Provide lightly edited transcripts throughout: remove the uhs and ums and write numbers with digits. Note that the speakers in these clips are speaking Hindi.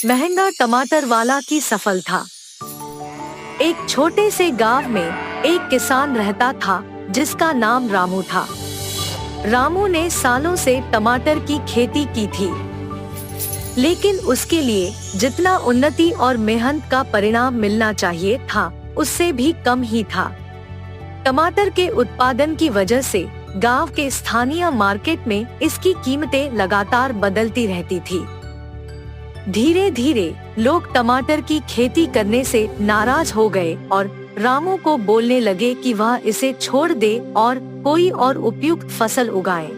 महंगा टमाटर वाला की सफल था। एक छोटे से गांव में एक किसान रहता था जिसका नाम रामू था। रामू ने सालों से टमाटर की खेती की थी, लेकिन उसके लिए जितना उन्नति और मेहनत का परिणाम मिलना चाहिए था उससे भी कम ही था। टमाटर के उत्पादन की वजह से गांव के स्थानीय मार्केट में इसकी कीमतें लगातार बदलती रहती थी। धीरे धीरे लोग टमाटर की खेती करने से नाराज हो गए और रामू को बोलने लगे कि वह इसे छोड़ दे और कोई और उपयुक्त फसल उगाए।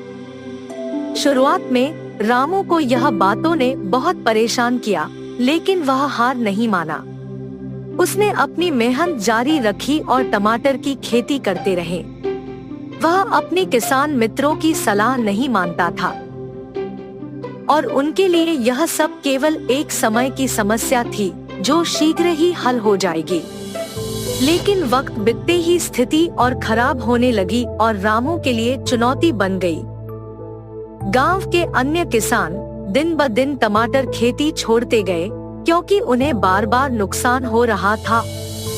शुरुआत में रामू को यह बातों ने बहुत परेशान किया, लेकिन वह हार नहीं माना। उसने अपनी मेहनत जारी रखी और टमाटर की खेती करते रहे। वह अपने किसान मित्रों की सलाह नहीं मानता था और उनके लिए यह सब केवल एक समय की समस्या थी जो शीघ्र ही हल हो जाएगी। लेकिन वक्त बीतते ही स्थिति और खराब होने लगी और रामू के लिए चुनौती बन गई। गांव के अन्य किसान दिन ब दिन टमाटर खेती छोड़ते गए क्योंकि उन्हें बार बार नुकसान हो रहा था,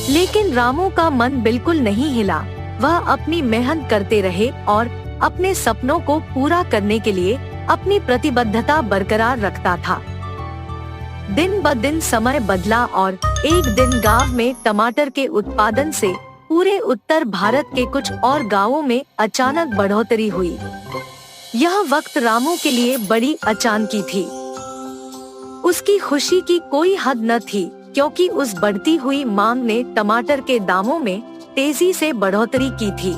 लेकिन रामू का मन बिल्कुल नहीं हिला। वह अपनी मेहनत करते रहे और अपने सपनों को पूरा करने के लिए अपनी प्रतिबद्धता बरकरार रखता था। दिन ब दिन समय बदला और एक दिन गांव में टमाटर के उत्पादन से पूरे उत्तर भारत के कुछ और गांवों में अचानक बढ़ोतरी हुई। यह वक्त रामू के लिए बड़ी अचानकी थी। उसकी खुशी की कोई हद न थी क्योंकि उस बढ़ती हुई मांग ने टमाटर के दामों में तेजी से बढ़ोतरी की थी।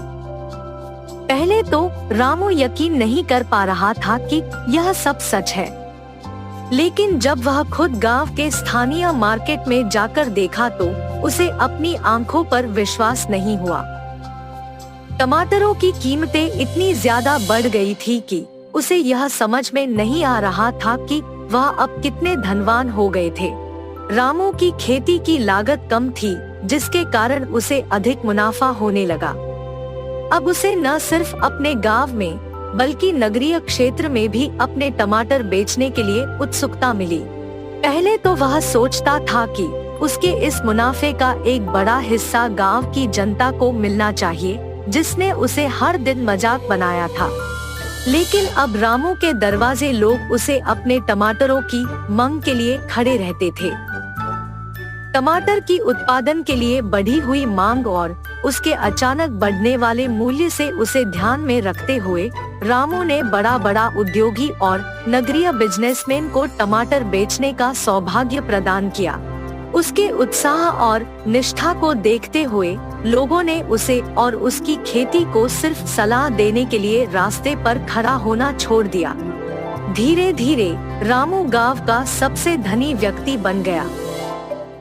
पहले तो रामू यकीन नहीं कर पा रहा था कि यह सब सच है, लेकिन जब वह खुद गांव के स्थानीय मार्केट में जाकर देखा तो उसे अपनी आंखों पर विश्वास नहीं हुआ। टमाटरों की कीमतें इतनी ज्यादा बढ़ गई थी कि उसे यह समझ में नहीं आ रहा था कि वह अब कितने धनवान हो गए थे। रामू की खेती की लागत कम थी, जिसके कारण उसे अधिक मुनाफा होने लगा। अब उसे न सिर्फ अपने गांव में बल्कि नगरीय क्षेत्र में भी अपने टमाटर बेचने के लिए उत्सुकता मिली। पहले तो वह सोचता था कि उसके इस मुनाफे का एक बड़ा हिस्सा गांव की जनता को मिलना चाहिए, जिसने उसे हर दिन मजाक बनाया था। लेकिन अब रामू के दरवाजे लोग उसे अपने टमाटरों की मांग के लिए खड़े रहते थे। टमाटर की उत्पादन के लिए बढ़ी हुई मांग और उसके अचानक बढ़ने वाले मूल्य से उसे ध्यान में रखते हुए रामू ने बड़ा उद्योगी और नगरीय बिजनेसमैन को टमाटर बेचने का सौभाग्य प्रदान किया। उसके उत्साह और निष्ठा को देखते हुए लोगों ने उसे और उसकी खेती को सिर्फ सलाह देने के लिए रास्ते पर खड़ा होना छोड़ दिया। धीरे धीरे रामू गांव का सबसे धनी व्यक्ति बन गया।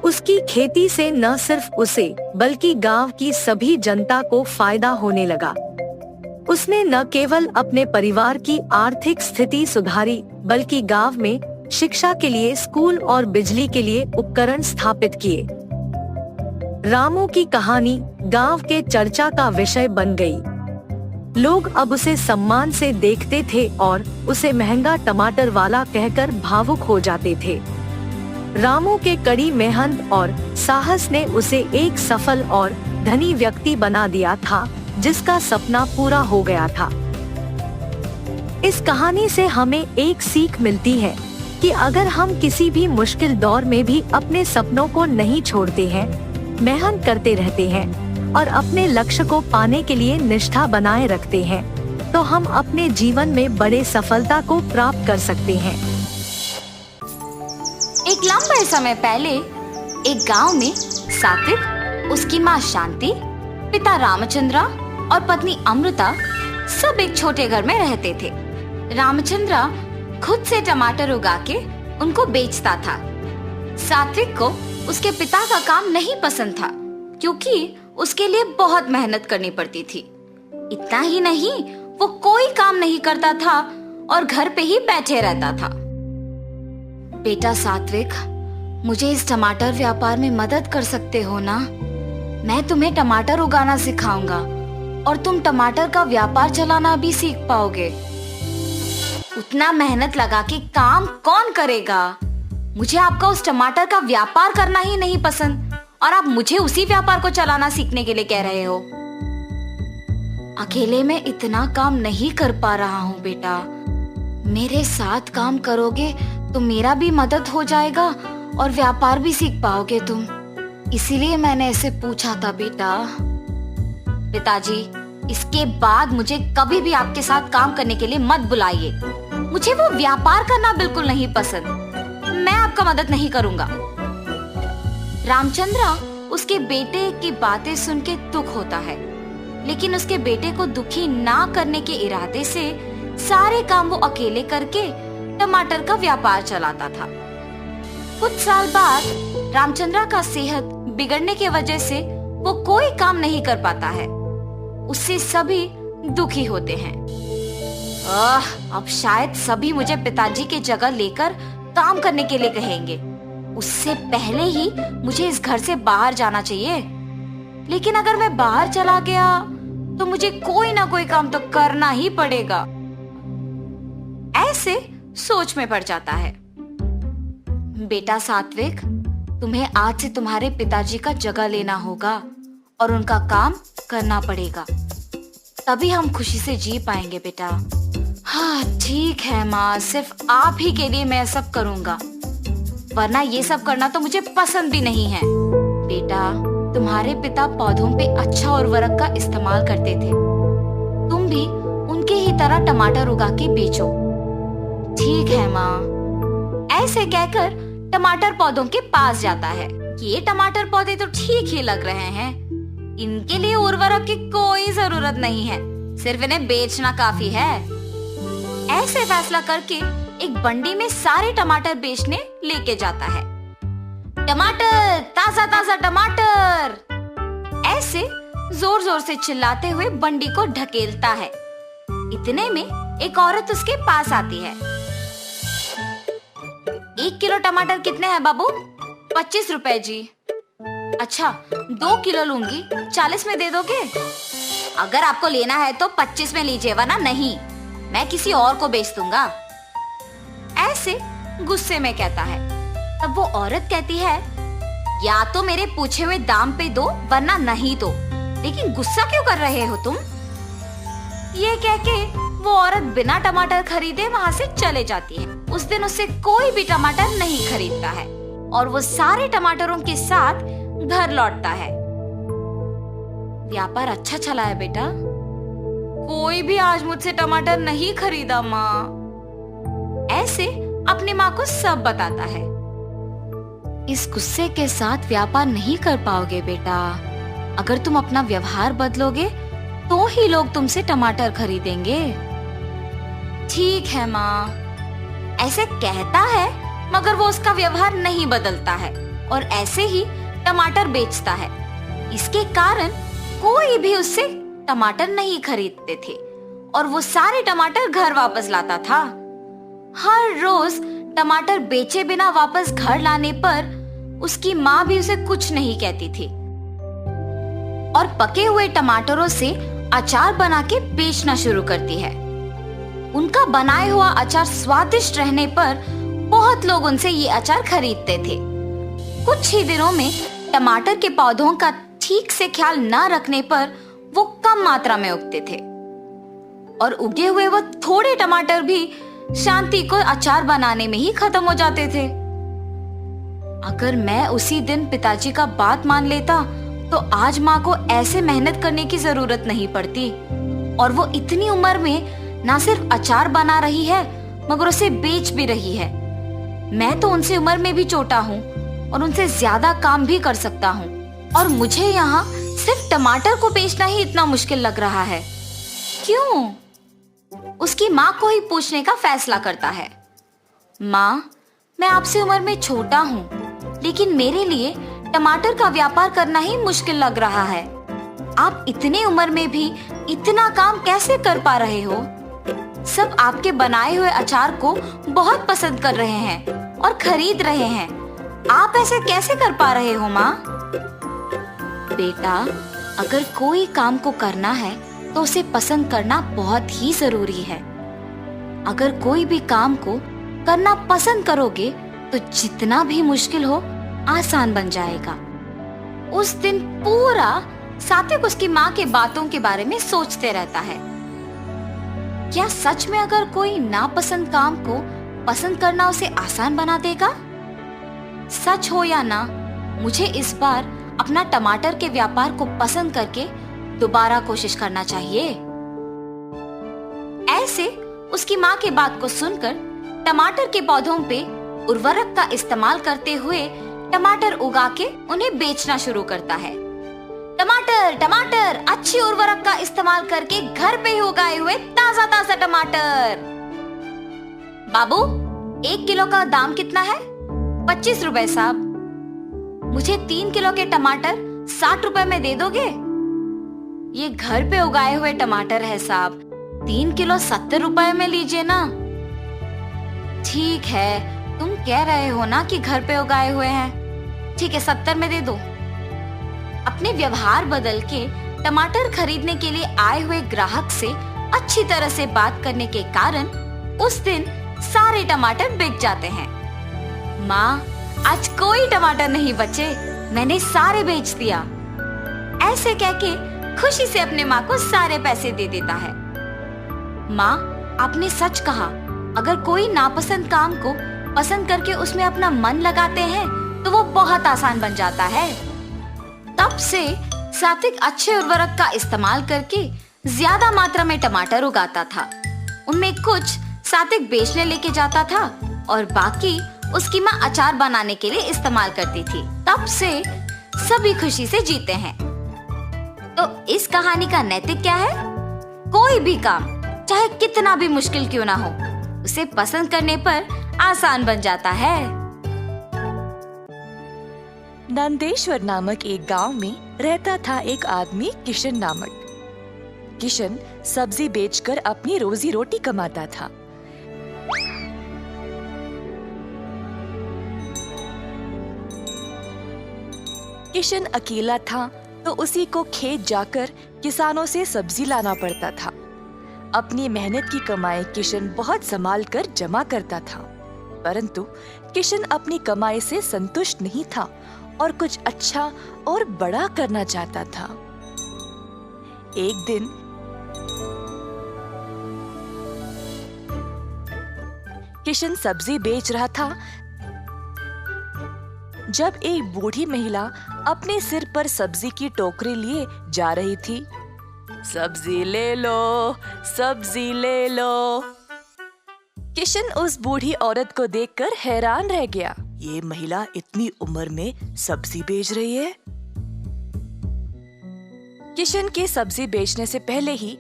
उसकी खेती से न सिर्फ उसे बल्कि गांव की सभी जनता को फायदा होने लगा। उसने न केवल अपने परिवार की आर्थिक स्थिति सुधारी बल्कि गांव में शिक्षा के लिए स्कूल और बिजली के लिए उपकरण स्थापित किए। रामू की कहानी गांव के चर्चा का विषय बन गई। लोग अब उसे सम्मान से देखते थे और उसे महंगा टमाटर वाला कहकर भावुक हो जाते थे। रामू के कड़ी मेहनत और साहस ने उसे एक सफल और धनी व्यक्ति बना दिया था, जिसका सपना पूरा हो गया था। इस कहानी से हमें एक सीख मिलती है कि अगर हम किसी भी मुश्किल दौर में भी अपने सपनों को नहीं छोड़ते हैं, मेहनत करते रहते हैं और अपने लक्ष्य को पाने के लिए निष्ठा बनाए रखते हैं, तो हम अपने जीवन में बड़े सफलता को प्राप्त कर सकते हैं। एक लंबे समय पहले एक गांव में सात्विक, उसकी माँ शांति, पिता रामचंद्रा और पत्नी अमृता सब एक छोटे घर में रहते थे। रामचंद्रा खुद से टमाटर उगा के उनको बेचता था। सात्विक को उसके पिता का काम नहीं पसंद था क्योंकि उसके लिए बहुत मेहनत करनी पड़ती थी। इतना ही नहीं, वो कोई काम नहीं करता था और घर पे ही बैठे रहता था। बेटा सात्विक, मुझे इस टमाटर व्यापार में मदद कर सकते हो ना? मैं तुम्हें टमाटर उगाना सिखाऊंगा और तुम टमाटर का व्यापार चलाना भी सीख पाओगे। उतना मेहनत लगा के काम कौन करेगा? मुझे आपका उस टमाटर का व्यापार करना ही नहीं पसंद और आप मुझे उसी व्यापार को चलाना सीखने के लिए कह रहे हो। अकेले मैं इतना काम नहीं कर पा रहा हूँ बेटा। मेरे साथ काम करोगे तो मेरा भी मदद हो जाएगा और व्यापार भी सीख पाओगे तुम। इसीलिए मैंने ऐसे पूछा था बेटा। पिताजी, इसके बाद मुझे कभी भी आपके साथ काम करने के लिए मत बुलाइए। मुझे वो व्यापार करना बिल्कुल नहीं पसंद। मैं आपका मदद नहीं करूंगा। रामचंद्र उसके बेटे की बातें सुन के दुख होता है, लेकिन उसके बेटे को दुखी ना करने के इरादे से सारे काम वो अकेले करके टमाटर का व्यापार चलाता था। कुछ साल बाद रामचंद्र का सेहत बिगड़ने की वजह से वो कोई काम नहीं कर पाता है। उससे सभी दुखी होते हैं। अब शायद सभी मुझे पिताजी की जगह लेकर काम करने के लिए कहेंगे। उससे पहले ही मुझे इस घर से बाहर जाना चाहिए। लेकिन अगर मैं बाहर चला गया तो मुझे कोई ना कोई काम तो करना ही पड़ेगा। ऐसे सोच में पड़ जाता है। बेटा सात्विक, तुम्हें आज से तुम्हारे पिताजी का जगह लेना होगा और उनका काम करना पड़ेगा, तभी हम खुशी से जी पाएंगे बेटा। हाँ ठीक है माँ, सिर्फ आप ही के लिए मैं सब करूँगा, वरना ये सब करना तो मुझे पसंद भी नहीं है। बेटा, तुम्हारे पिता पौधों पे अच्छा उर्वरक का इस्तेमाल करते थे। तुम भी उनके ही तरह टमाटर उगा के बेचो। ठीक है माँ। ऐसे कहकर टमाटर पौधों के पास जाता है। ये टमाटर पौधे तो ठीक ही लग रहे हैं, इनके लिए उर्वरक की कोई जरूरत नहीं है, सिर्फ इन्हें बेचना काफी है। ऐसे फैसला करके एक बंडी में सारे टमाटर बेचने लेके जाता है। टमाटर, ताजा ताजा टमाटर, ऐसे जोर जोर से चिल्लाते हुए बंडी को ढकेलता है। इतने में एक औरत उसके पास आती है। 1 किलो टमाटर कितने हैं बाबू? 25 रुपए जी। अच्छा, 2 किलो लूंगी, 40 में दे दोगे? अगर आपको लेना है तो 25 में लीजिए, वरना नहीं, मैं किसी और को बेच दूंगा। ऐसे गुस्से में कहता है। तब वो औरत कहती है, या तो मेरे पूछे हुए दाम पे दो वरना नहीं दो, लेकिन गुस्सा क्यों कर रहे हो तुम? ये कह के वो औरत बिना टमाटर खरीदे वहाँ से चले जाती है। उस दिन उससे कोई भी टमाटर नहीं खरीदता है और वो सारे टमाटरों के साथ घर लौटता है। व्यापार अच्छा चला है बेटा। कोई भी आज मुझसे टमाटर नहीं खरीदा माँ। ऐसे अपनी माँ को सब बताता है। इस गुस्से के साथ व्यापार नहीं कर पाओगे बेटा। अगर तुम अपना व्यवहार बदलोगे तो ही लोग तुमसे टमाटर खरीदेंगे। ठीक है माँ। ऐसे कहता है, मगर वो उसका व्यवहार नहीं बदलता है और ऐसे ही टमाटर बेचता है। इसके कारण कोई भी उससे टमाटर नहीं खरीदते थे और वो सारे टमाटर घर वापस लाता था। हर रोज टमाटर बेचे बिना वापस घर लाने पर उसकी माँ भी उसे कुछ नहीं कहती थी और पके हुए टमाटरों से अचार बना के बेचना शुरू करती है। उनका बनाया हुआ अचार स्वादिष्ट रहने पर बहुत लोग उनसे ये अचार खरीदते थे। कुछ ही दिनों में टमाटर के पौधों का ठीक से ख्याल न रखने पर वो कम मात्रा में उगते थे और उगे हुए वो थोड़े टमाटर भी शांति को अचार बनाने में ही खत्म हो जाते थे। अगर मैं उसी दिन पिताजी का बात मान लेता तो आज माँ को ऐसे मेहनत करने की जरूरत नहीं पड़ती और वो इतनी उम्र में ना सिर्फ अचार बना रही है मगर उसे बेच भी रही है। मैं तो उनसे उम्र में भी छोटा हूँ और उनसे ज्यादा काम भी कर सकता हूँ और मुझे यहाँ सिर्फ टमाटर को बेचना ही इतना मुश्किल लग रहा है। क्यों? उसकी माँ को ही पूछने का फैसला करता है। माँ, मैं आपसे उम्र में छोटा हूँ, लेकिन मेरे लिए टमाटर का व्यापार करना ही मुश्किल लग रहा है। आप इतनी उम्र में भी इतना काम कैसे कर पा रहे हो? सब आपके बनाए हुए अचार को बहुत पसंद कर रहे हैं और खरीद रहे हैं। आप ऐसे कैसे कर पा रहे हो माँ? बेटा, अगर कोई काम को करना है तो उसे पसंद करना बहुत ही जरूरी है। अगर कोई भी काम को करना पसंद करोगे तो जितना भी मुश्किल हो आसान बन जाएगा। उस दिन पूरा सात्विक उसकी माँ के बातों के बारे में सोचते रहता है। क्या सच में अगर कोई नापसंद काम को पसंद करना उसे आसान बना देगा? सच हो या ना, मुझे इस बार अपना टमाटर के व्यापार को पसंद करके दोबारा कोशिश करना चाहिए। ऐसे उसकी माँ की बात को सुनकर टमाटर के पौधों पे उर्वरक का इस्तेमाल करते हुए टमाटर उगा के उन्हें बेचना शुरू करता है। टमाटर टमाटर, अच्छी उर्वरक का इस्तेमाल करके घर पे ही उगाए हुए ताजा ताजा टमाटर। बाबू, 1 किलो का दाम कितना है? 25 रुपए साहब। मुझे 3 किलो के टमाटर 60 रुपए में दे दोगे? ये घर पे उगाए हुए टमाटर है साहब, 3 किलो 70 रुपए में लीजिए ना। ठीक है, तुम कह रहे हो ना कि घर पे उगाए हुए हैं। ठीक है, 70 में दे दो। अपने व्यवहार बदल के टमाटर खरीदने के लिए आए हुए ग्राहक से अच्छी तरह से बात करने के कारण उस दिन सारे टमाटर बिक जाते हैं। माँ, आज कोई टमाटर नहीं बचे, मैंने सारे बेच दिया। ऐसे कह के खुशी से अपने माँ को सारे पैसे दे देता है। माँ, आपने सच कहा, अगर कोई नापसंद काम को पसंद करके उसमें अपना मन लगाते हैं तो वो बहुत आसान बन जाता है। तब से सात्विक अच्छे उर्वरक का इस्तेमाल करके ज्यादा मात्रा में टमाटर उगाता था। उनमें कुछ सात्विक बेचने लेके जाता था और बाकी उसकी माँ अचार बनाने के लिए इस्तेमाल करती थी। तब से सभी खुशी से जीते हैं। तो इस कहानी का नैतिक क्या है? कोई भी काम चाहे कितना भी मुश्किल क्यों ना हो, उसे पसंद करने पर आसान बन जाता है। नंदेश्वर नामक एक गांव में रहता था एक आदमी किशन नामक। किशन सब्जी बेचकर अपनी रोजी रोटी कमाता था। किशन अकेला था तो उसी को खेत जाकर किसानों से सब्जी लाना पड़ता था। अपनी मेहनत की कमाई किशन बहुत संभाल कर जमा करता था, परंतु किशन अपनी कमाई से संतुष्ट नहीं था और कुछ अच्छा और बड़ा करना चाहता था। एक दिन किशन सब्जी बेच रहा था जब एक बूढ़ी महिला अपने सिर पर सब्जी की टोकरी लिए जा रही थी। सब्जी ले लो, सब्जी ले लो। किशन उस बूढ़ी औरत को देखकर हैरान रह गया। ये महिला इतनी उम्र में सब्जी बेच रही है। किशन के सब्जी बेचने से पहले ही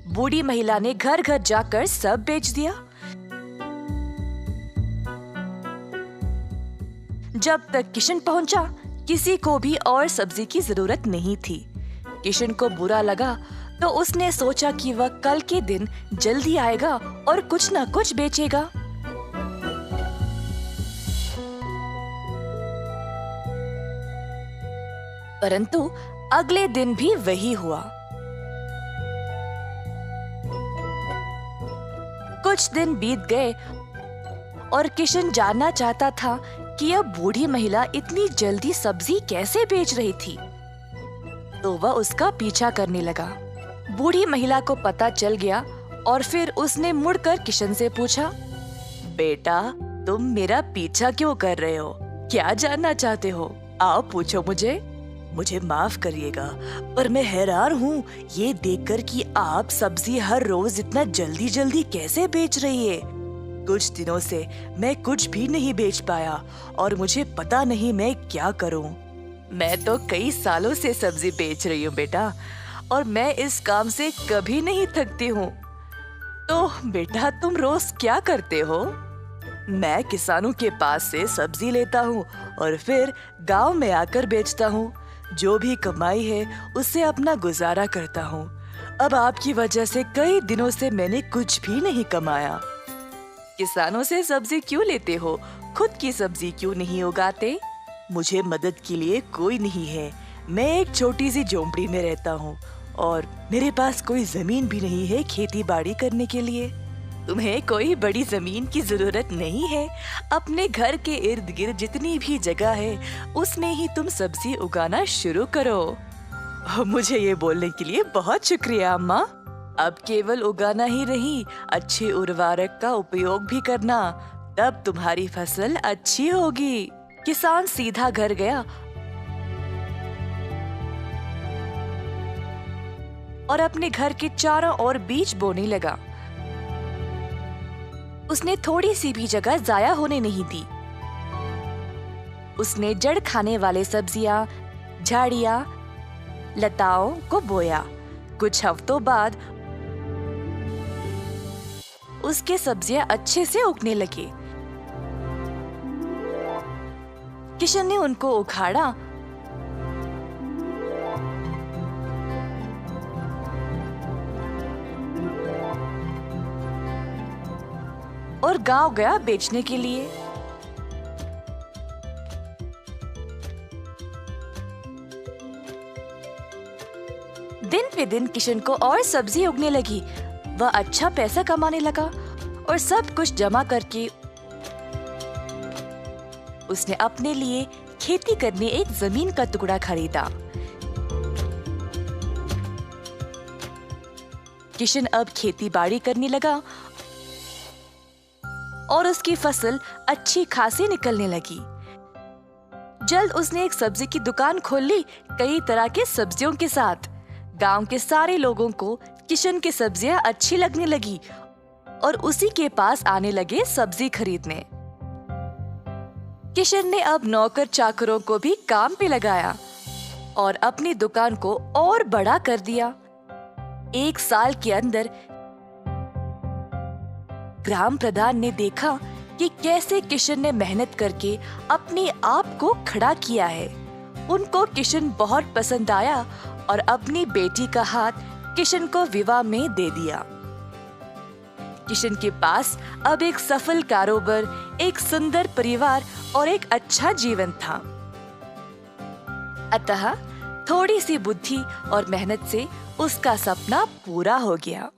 बूढ़ी महिला ने घर घर जाकर सब बेच दिया। जब तक किशन पहुंचा, किसी को भी और सब्जी की जरूरत नहीं थी। किशन को बुरा लगा तो उसने सोचा कि वह कल के दिन जल्दी आएगा और कुछ न कुछ बेचेगा। परंतु अगले दिन भी वही हुआ। कुछ दिन बीत गए और किशन जानना चाहता था कि यह बूढ़ी महिला इतनी जल्दी सब्जी कैसे बेच रही थी, तो वह उसका पीछा करने लगा। बूढ़ी महिला को पता चल गया और फिर उसने मुड़कर किशन से पूछा, बेटा, तुम मेरा पीछा क्यों कर रहे हो? क्या जानना चाहते हो? आओ पूछो मुझे। मुझे माफ करिएगा, पर मैं हैरान हूँ ये देखकर कि आप सब्जी हर रोज इतना जल्दी जल्दी कैसे बेच रही है। कुछ दिनों से मैं कुछ भी नहीं बेच पाया और मुझे पता नहीं मैं क्या करूं। मैं तो कई सालों से सब्जी बेच रही हूँ बेटा, और मैं इस काम से कभी नहीं थकती हूँ। तो बेटा, तुम रोज क्या करते हो? मैं किसानों के पास से सब्जी लेता हूँ और फिर गांव में आकर बेचता हूँ। जो भी कमाई है उससे अपना गुजारा करता हूँ। अब आपकी वजह से कई दिनों से मैंने कुछ भी नहीं कमाया। किसानों से सब्जी क्यों लेते हो? खुद की सब्जी क्यों नहीं उगाते? मुझे मदद के लिए कोई नहीं है। मैं एक छोटी सी झोंपड़ी में रहता हूँ और मेरे पास कोई जमीन भी नहीं है खेती बाड़ी करने के लिए। तुम्हें कोई बड़ी जमीन की जरूरत नहीं है। अपने घर के इर्द गिर्द जितनी भी जगह है उसमें ही तुम सब्जी उगाना शुरू करो। मुझे ये बोलने के लिए बहुत शुक्रिया अम्मा। अब केवल उगाना ही नहीं, अच्छे उर्वरक का उपयोग भी करना, तब तुम्हारी फसल अच्छी होगी। किसान सीधा घर गया और अपने घर के चारों ओर बीज बोने लगा। उसने थोड़ी सी भी जगह जाया होने नहीं दी। उसने जड़ खाने वाले सब्जियां, झाड़ियां, लताओं को बोया। कुछ हफ्तों बाद उसके सब्जियां अच्छे से उगने लगे। किशन ने उनको उखाड़ा और गांव गया बेचने के लिए। दिन पे दिन किशन को और सब्जी उगने लगी। वह अच्छा पैसा कमाने लगा और सब कुछ जमा करके उसने अपने लिए खेती करने एक जमीन का टुकड़ा खरीदा। किशन अब खेती बाड़ी करने लगा और उसकी फसल अच्छी खासी निकलने लगी। जल्द उसने एक सब्जी की दुकान खोल ली, कई तरह के सब्जियों के साथ। गांव के सारे लोगों को किशन की सब्जियां अच्छी लगने लगी और उसी के पास आने लगे सब्जी खरीदने। किशन ने अब नौकर चाकरों को भी काम पे लगाया और अपनी दुकान को और बड़ा कर दिया। एक साल के अंदर ग्राम प्रधान ने देखा कि कैसे किशन ने मेहनत करके अपने आप को खड़ा किया है। उनको किशन बहुत पसंद आया और अपनी बेटी का हाथ किशन को विवाह में दे दिया। किशन के पास अब एक सफल कारोबार, एक सुंदर परिवार और एक अच्छा जीवन था। अतः थोड़ी सी बुद्धि और मेहनत से उसका सपना पूरा हो गया।